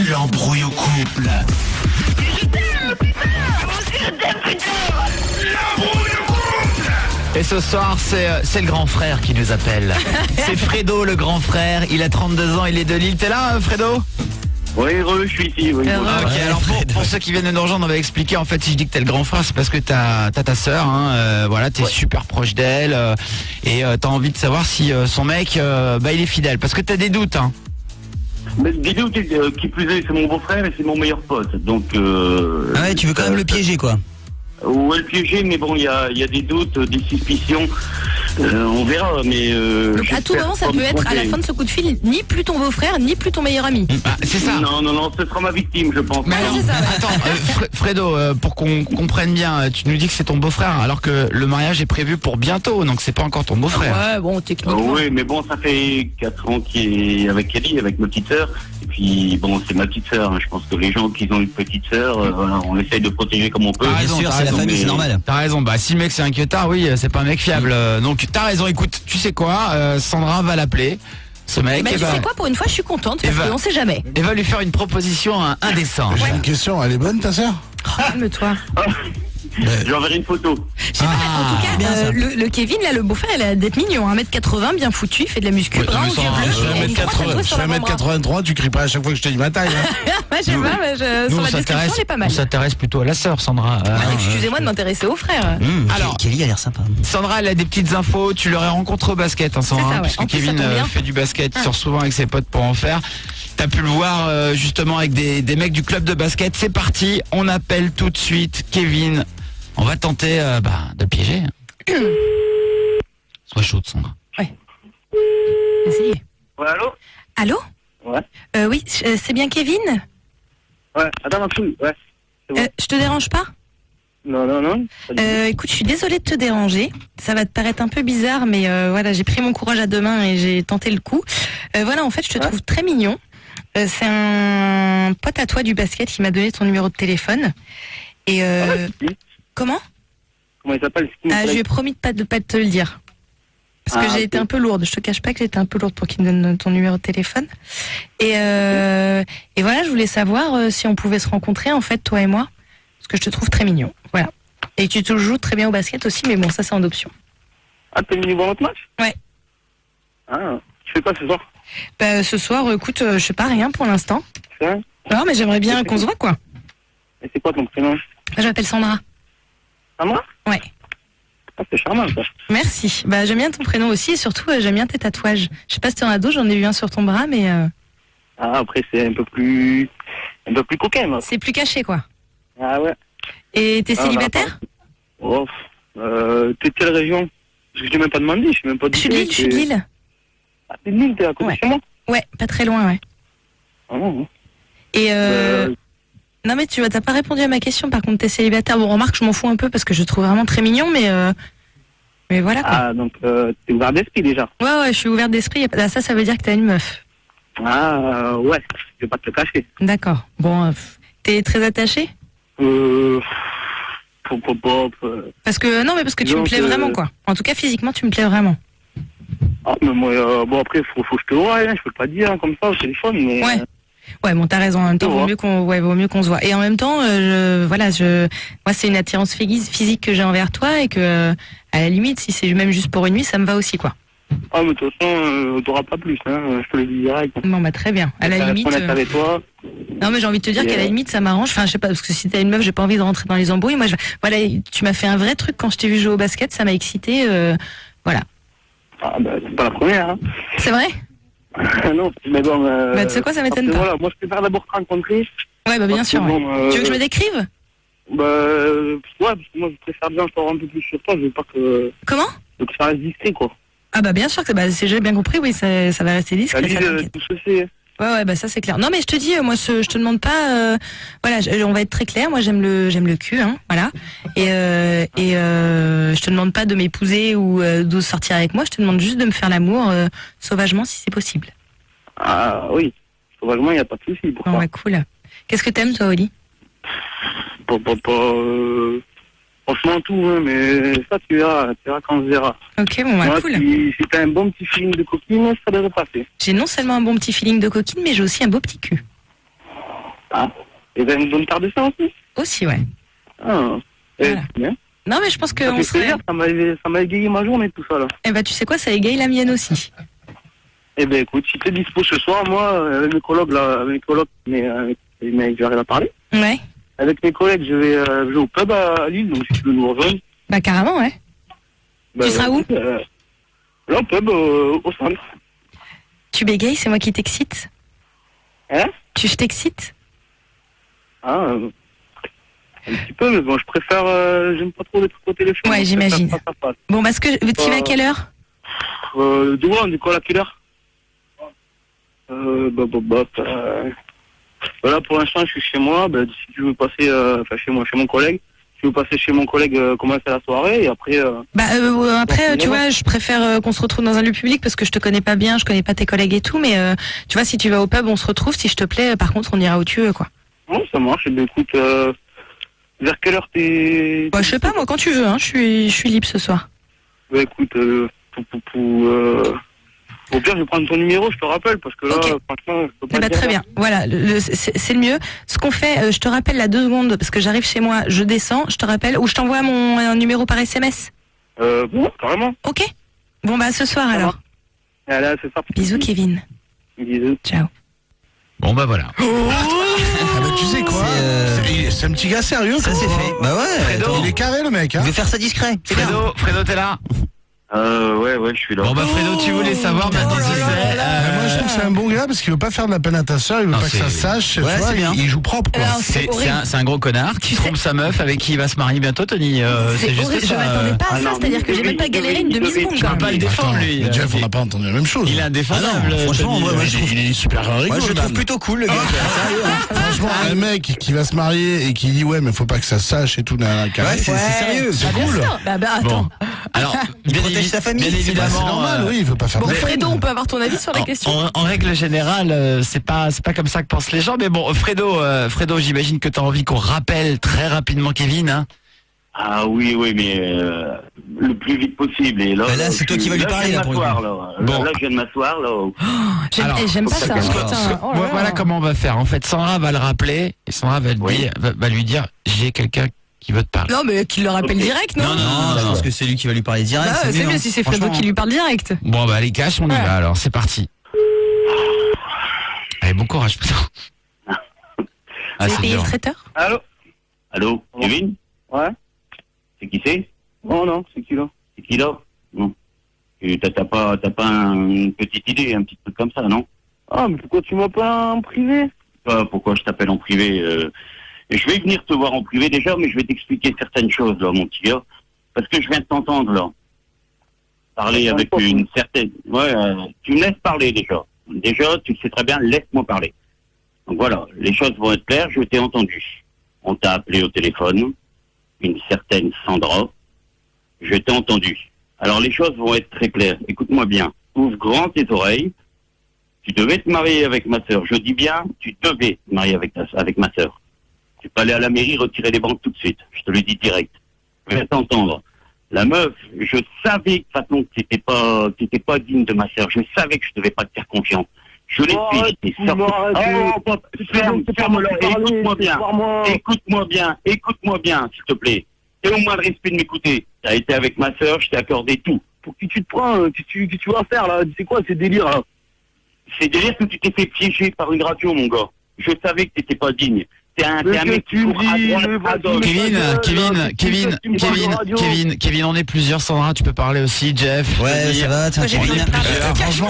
L'embrouille au couple. Je t'aime, putain. L'embrouille au couple. Et ce soir, c'est le grand frère qui nous appelle. C'est Fredo, le grand frère. Il a 32 ans, il est de Lille. T'es là, Fredo ? Oui, je suis ici. Oui, Ok, alors pour ceux qui viennent de nous rejoindre, on va expliquer. En fait, si je dis que t'es le grand frère, c'est parce que t'as ta sœur, voilà, t'es super proche d'elle, et t'as envie de savoir si son mec, il est fidèle. Parce que t'as des doutes, hein. Mais dis-nous qui plus est, c'est mon beau-frère et c'est mon meilleur pote. Donc. Ah ouais, tu veux quand même le piéger, quoi. Ouais, le piéger, mais bon, il y a des doutes, des suspicions. On verra, mais. Donc à tout moment, ça peut être à la fin de ce coup de fil, ni plus ton beau-frère, ni plus ton meilleur ami. Ah, c'est ça. Non, ce sera ma victime, je pense. Mais alors, c'est ça, ouais. attends, Fredo, pour qu'on comprenne bien, tu nous dis que c'est ton beau-frère, alors que le mariage est prévu pour bientôt, donc c'est pas encore ton beau-frère. Ouais, bon, techniquement. Oui, mais bon, ça fait 4 ans qu'il est avec Kelly, avec ma petite sœur. Et puis, bon, c'est ma petite sœur. Hein. Je pense que les gens qui ont une petite sœur, voilà, on essaye de protéger comme on peut. Ah, Bien sûr, c'est la famille, c'est normal. T'as raison, si le mec c'est un queutard, oui, c'est pas un mec fiable. Donc t'as raison, écoute, tu sais quoi, Sandra va l'appeler, ce mec. Tu sais quoi, pour une fois, je suis contente, parce qu'on sait jamais. Et va lui faire une proposition indécente. J'ai une question, elle est bonne ta sœur ? Calme-toi. J'enverrai une photo. Je sais pas, en tout cas, le Kevin, là, le beau-frère, il a d'être mignon, 1m80, bien foutu, il fait de la muscu, brun, aux yeux bleus. Je fais 1m83, tu cries pas à chaque fois que je te dis ma taille. Hein. Je sais pas, mais sur la description, elle est pas mal. On s'intéresse plutôt à la sœur, Sandra. Excusez-moi de m'intéresser au frère. Alors, Kelly a l'air sympa. Sandra, elle a des petites infos. Tu l'aurais rencontré au basket, hein, Sandra, C'est ça, ouais. puisque En plus, ça Kevin tombe bien. fait du basket, il sort souvent avec ses potes pour en faire. T'as pu le voir justement avec des mecs du club de basket. C'est parti, on appelle tout de suite Kevin. On va tenter de le piéger. Sois chaude, Sandra. Ouais. Essayez. Ouais, allô? Allô? Ouais. Oui, c'est bien Kevin? Ouais, attends, ma couille, ouais. Je te dérange pas? Non. Écoute, je suis désolée de te déranger. Ça va te paraître un peu bizarre, mais voilà, j'ai pris mon courage à deux mains et j'ai tenté le coup. Voilà, en fait, je te trouve très mignon. C'est un pote à toi du basket qui m'a donné ton numéro de téléphone. Et comment il s'appelle? Je lui ai promis de pas te le dire. Parce que j'ai été un peu lourde. Je te cache pas que j'étais un peu lourde pour qu'il me donne ton numéro de téléphone. Et voilà, je voulais savoir si on pouvait se rencontrer, en fait, toi et moi. Parce que je te trouve très mignon. Voilà. Et tu te joues très bien au basket aussi, mais bon, ça c'est en option. Ah, t'es venu voir notre match? Ouais. Ah, tu fais quoi ce soir? Ce soir, écoute, je sais pas, rien pour l'instant. Ça? Non, mais j'aimerais bien qu'on se voit, quoi. Et c'est quoi ton prénom? Je m'appelle Sandra. Sandra? Ouais. Ah, c'est charmant, ça. Merci. J'aime bien ton prénom aussi et surtout, j'aime bien tes tatouages. Je sais pas si tu en as d'autres, j'en ai eu un sur ton bras, mais... Ah, après, c'est un peu plus coquin, moi. C'est plus caché, quoi. Ah, ouais. Et t'es célibataire? Oh, t'es de quelle région? Parce que je t'ai même pas demandé, je sais même pas Je suis de Lille, je suis de Lille. Ah, t'es de Lille, t'es à côté de chez moi? Ouais, pas très loin, ouais. Ah, non. Et non, mais t'as pas répondu à ma question, par contre, t'es célibataire. Bon, remarque, je m'en fous un peu parce que je le trouve vraiment très mignon, mais voilà, quoi. Ah, donc t'es ouvert d'esprit, déjà? Ouais, je suis ouverte d'esprit. Ça veut dire que t'as une meuf. Ah, ouais, je vais pas te le cacher. D'accord. Bon, t'es très attaché? Parce que tu me plais vraiment, quoi. En tout cas, physiquement, tu me plais vraiment. Ah, mais moi, bon, après, faut que je te voie, hein, je peux pas te dire comme ça au téléphone, mais... Ouais, bon, t'as raison. En même temps, vaut mieux qu'on se voit. Et en même temps, moi, c'est une attirance physique que j'ai envers toi et que, à la limite, si c'est même juste pour une nuit, ça me va aussi, quoi. Ah, mais de toute façon, t'auras pas plus, hein, je te le dis direct. Bon, très bien. À la limite. Avec toi. Non, mais j'ai envie de te dire qu'à la limite, ça m'arrange. Enfin, je sais pas, parce que si t'as une meuf, j'ai pas envie de rentrer dans les embrouilles. Moi, voilà, tu m'as fait un vrai truc quand je t'ai vu jouer au basket, ça m'a excité, voilà. Ah, c'est pas la première, hein. C'est vrai? Non, mais bon... tu sais quoi, ça m'étonne pas. Voilà, moi, je préfère d'abord te rencontrer. Ouais, bien sûr. Bon, tu veux que je me décrive? Ouais, parce que moi, je préfère bien savoir un peu plus sur toi, je veux pas que... Comment? Donc, ça reste discret, quoi. Ah, bien sûr que j'ai bien compris, oui, ça va rester discret. Tout ce c'est... Ouais, ça c'est clair. Non, mais je te dis, moi, je te demande pas. Voilà, on va être très clair. Moi, j'aime le cul, hein, voilà. Et je te demande pas de m'épouser ou de sortir avec moi. Je te demande juste de me faire l'amour sauvagement, si c'est possible. Ah oui, sauvagement, il y a pas de souci pour ça. Ouais, cool. Qu'est-ce que t'aimes, toi, Oli? Franchement, tout, hein, mais ça, tu verras quand on se verra. Ok, bon, cool. Si t'as un bon petit feeling de coquine, ça devrait passer. J'ai non seulement un bon petit feeling de coquine, mais j'ai aussi un beau petit cul. Ah. Et vous avez une bonne carte de sang aussi? Aussi, ouais. Ah. Voilà. Bien. Non, mais je pense Ça qu'on fait serait... plaisir, ça m'a égayé ma journée, tout ça, là. Eh ben, tu sais quoi, ça égaye la mienne aussi. Eh ben, écoute, si t'es dispo ce soir, moi, avec mes collègues, là, mais j'arrive à parler. Ouais. Avec mes collègues, je vais au pub à Lille, donc si tu veux nous rejoindre. Bah, carrément, ouais. Bah, Tu seras où? Là, au pub, au centre. Tu bégayes, c'est moi qui t'excite? Hein? Je t'excite? Ah, un petit peu, mais bon, je préfère, j'aime pas trop les trucs au téléphone. Ouais, je préfère j'imagine. face à face. Bon, parce que tu vas à quelle heure? Dis-moi, on est quoi à quelle heure? Voilà, pour l'instant, je suis chez moi. Bah, si tu veux passer, chez mon collègue. Si tu veux passer chez mon collègue, commencer la soirée, et après... Après, tu vois, je préfère qu'on se retrouve dans un lieu public parce que je te connais pas bien, je connais pas tes collègues et tout, mais tu vois, si tu vas au pub, on se retrouve, si je te plais, par contre, on ira où tu veux, quoi. Bon, ça marche. Eh bien, écoute, vers quelle heure t'es... Bah, je sais pas, moi, quand tu veux, hein, je suis libre ce soir. Bah, écoute, au pire, je vais prendre ton numéro, je te rappelle, parce que là, Ok. franchement, je peux pas Eh bah, te dire très là. bien. Voilà, c'est le mieux. Ce qu'on fait, je te rappelle là 2 secondes parce que j'arrive chez moi, je descends, je te rappelle, ou je t'envoie mon numéro par SMS. Bon, carrément. Ok. Bon, bah, ce soir alors. Allez, c'est ça. Bisous, Kevin. Bisous. Ciao. Bon bah voilà. Ah bah, tu sais quoi? C'est un petit gars sérieux, Ça quoi. c'est fait. Bah ouais. Fredo. Il est carré, le mec, Je hein. vais faire ça discret. C'est bien. Fredo, t'es là? Ouais, je suis là. Bon bah Fredo, tu voulais savoir maintenant tu sais. Moi, je trouve que c'est un bon gars parce qu'il veut pas faire de la peine à ta soeur, il veut Non, pas que ça c'est- sache. Ouais, tu vois, c'est bien. il joue propre, quoi. Alors, C'est horrible. un gros connard qui trompe sa meuf avec qui il va se marier bientôt, Tony. C'est juste horrible, je ça. m'attendais pas à Ah ça, non, c'est-à-dire que j'ai même pas galéré une demi-seconde. Tu peux pas le défendre Attends, lui. mais Jeff, on n'a pas entendu la même chose. Il est indéfendable. Ah non, franchement, Tony. moi, je trouve- Il est super rigolo. Moi je le trouve Dan. plutôt cool le gars. Sérieux, hein. Franchement, un mec qui va se marier et qui dit ouais, mais faut pas que ça se sache et tout, Ouais, c'est sérieux. c'est Bien cool. sûr. Bah, attends. Bon, alors Il protège sa famille. Bien C'est Bah, évidemment, c'est normal, oui, il veut pas faire Bon, de peine. Fredo, on peut avoir ton avis sur la question? En règle générale, c'est pas comme ça que pensent les gens. Mais bon, Fredo, j'imagine que t'as envie qu'on rappelle très rapidement Kevin. Hein. Ah oui, mais le plus vite possible. Et là, Bah là, c'est toi qui vas lui parler, je viens là, de pour le m'asseoir, coup. là. Bon. Là, je viens de m'asseoir, là. J'aime pas ça. Parce que- Putain, oh là là. voilà comment on va faire. En fait, Sandra va le rappeler et Sandra va, va lui dire j'ai quelqu'un qui veut te parler. Non, mais qu'il le rappelle Ok. direct, non? Non, je pense que c'est lui qui va lui parler direct. Bah, c'est mieux hein. si c'est Fredo Franchement. qui lui parle direct. Bon bah les caches, on y Ouais. va alors, c'est parti. Allez, bon courage putain. Ah, Vous avez c'est payé dur. le traiteur? Allô, Kevin? Ouais. C'est qui c'est? Oh non, c'est qui, là? C'est qui là? Non. Et t'as pas une petite idée, un petit truc comme ça, non? Ah, mais pourquoi tu m'as pas en privé? Pas pourquoi je t'appelle en privé. Et je vais venir te voir en privé déjà, mais je vais t'expliquer certaines choses, là, mon petit gars. Parce que je viens de t'entendre, là. Parler avec une certaine... Ouais, tu me laisses parler, déjà. Déjà, tu le sais très bien, laisse-moi parler. Donc voilà, les choses vont être claires, je t'ai entendu. On t'a appelé au téléphone, une certaine Sandra. Je t'ai entendu. Alors les choses vont être très claires. Écoute-moi bien. Ouvre grand tes oreilles. Tu devais te marier avec ma sœur. Je dis bien, tu devais te marier avec ma sœur. Tu peux aller à la mairie retirer les banques tout de suite. Je te le dis direct. Je vais t'entendre. La meuf, je savais de toute façon que t'étais pas digne de ma sœur. Je savais que je devais pas te faire confiance. Je l'ai Oh, fait, arrête, j'étais sorti. Ferme-la, écoute-moi bien, s'il te plaît. Et au moins le respect de m'écouter. T'as été avec ma sœur, je t'ai accordé tout. Pour qui tu te prends? Qu'est-ce que tu vas faire, là? C'est quoi ces délires, là? C'est délire que tu t'es fait piéger par une radio, mon gars. Je savais que t'étais pas digne. T'es un mec qui court à droite, à gauche. Kevin, on est plusieurs, Sandra, tu peux parler aussi, Jeff. Ouais, Vas-y. ça va, t'es un Moi, j'ai petit vu bien. une part. Franchement,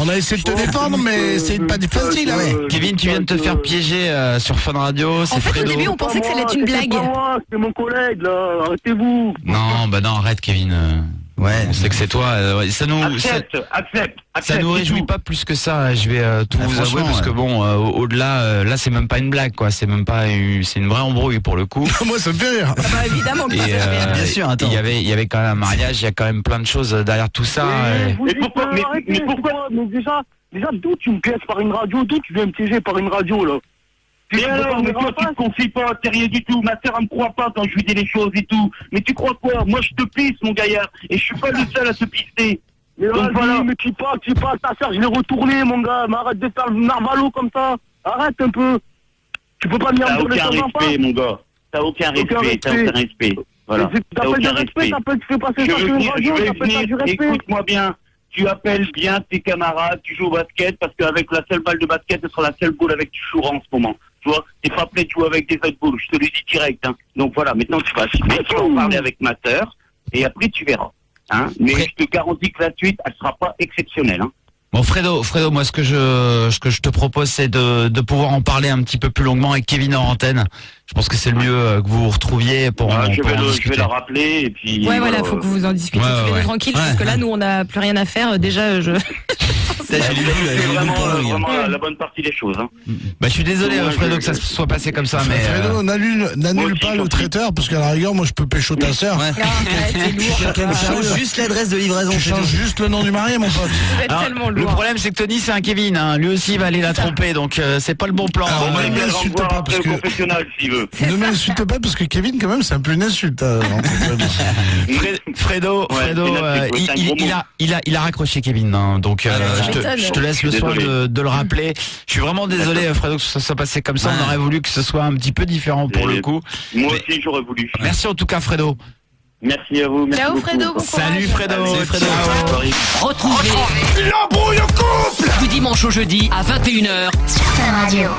on a essayé de te défendre, mais c'est pas facile, hein. Kevin, tu viens de te faire piéger sur Fun Radio, c'est En fait, au Fredo. début, on pensait que ça allait être une blague. C'est pas moi, c'est mon collègue, là. Arrêtez-vous. Non, bah non, arrête, Kevin. Ouais. On sait que c'est toi. Ouais, ça nous réjouit pas plus que ça. Je vais tout Ah, vous avouer franchement, parce que bon, au-delà, là c'est même pas une blague, quoi. C'est même pas, c'est une vraie embrouille pour le coup. Moi, ça me fait rire. Ah bah, évidemment que Et ça fait rire. bien sûr, attends. il y avait quand même un mariage, il y a quand même plein de choses derrière tout ça. Vous Mais dites, pourquoi- arrêtez, mais c'est pourquoi- quoi? Mais déjà, d'où tu me pièges par une radio? D'où tu viens me piéger par une radio, là? Mais alors, mais toi, tu te confies pas, t'es rien du tout. Ma sœur, elle me croit pas quand je lui dis les choses et tout. Mais tu crois quoi? Moi, je te pisse, mon gaillard. Et je suis pas le seul à se pisser. Mais Donc vas-y, voilà. mais tu parles, ta sœur, je l'ai retourné, mon gars. Mais arrête de faire le narvalo comme ça. Arrête un peu. Tu peux pas venir T'as me dire de aucun temps en temps. respect, mon gars. T'as aucun respect, t'as aucun respect. Voilà. T'as pas de respect, ça peut te faire passer Je ça veux sur une venir, radio, je vais ça peut faire du venir, respect. écoute-moi bien. Tu appelles bien tes camarades, tu joues au basket, parce qu'avec la seule balle de basket, ce sera la seule boule avec qui tu joueras en ce moment. Tu vois, t'es pas prêt de jouer avec des autres boules, je te le dis direct. Hein. Donc voilà, maintenant tu vas assumer, tu vas en parler avec ma sœur, et après tu verras. Hein. Mais je te garantis que la suite, elle sera pas exceptionnelle. Hein. Bon, Fredo, moi, ce que je te propose, c'est de pouvoir en parler un petit peu plus longuement avec Kevin en antenne. Je pense que c'est le mieux que vous vous retrouviez pour, Voilà, pour je vais discuter. la rappeler, et puis... Ouais, voilà, faut que vous en discutiez Ouais, tous les ouais. deux tranquilles, Ouais. parce que là, nous, on n'a plus rien à faire. Déjà, je. J'ai vu, C'est vraiment la bonne partie des choses. Hein. Bah, je suis désolé, Ouais, Fredo, je- que ça se soit passé comme ça, mais. Fredo, n'annule Moi aussi, pas j'en le suis. traiteur, parce qu'à la rigueur, moi je peux pécho ta sœur. Ouais. Arrête, c'est lourd. Quelqu'un de Change sérieux. juste l'adresse de livraison. Tu c'est tout. changes juste le nom du marié, mon pote. Vous êtes Alors, tellement le lourd. problème, c'est que Tony, c'est un Kevin. Hein. Lui aussi, il va aller la tromper, donc c'est pas le bon plan. Alors, Bon, ne il viendra me m'insulte voir pas, après parce le que- confessionnal, s'il veut. Ne m'insulte pas, parce que Kevin, quand même, c'est un peu une insulte. Fredo, Ouais, Fredo, c'est un gros il a raccroché Kevin, hein, donc m'étonne. je te laisse le soin Désolé. de le rappeler. Je suis vraiment désolé, Fredo, que ça soit passé comme ça. On aurait voulu que ce soit un petit peu différent pour le coup. Moi aussi, j'aurais voulu. Merci en tout cas, Fredo. Merci à vous. Merci Ciao, beaucoup. Fredo, bon Salut courage. Fredo. Salut, Fredo. Ciao. Retrouvez du dimanche au jeudi à 21h Sur Fun Radio.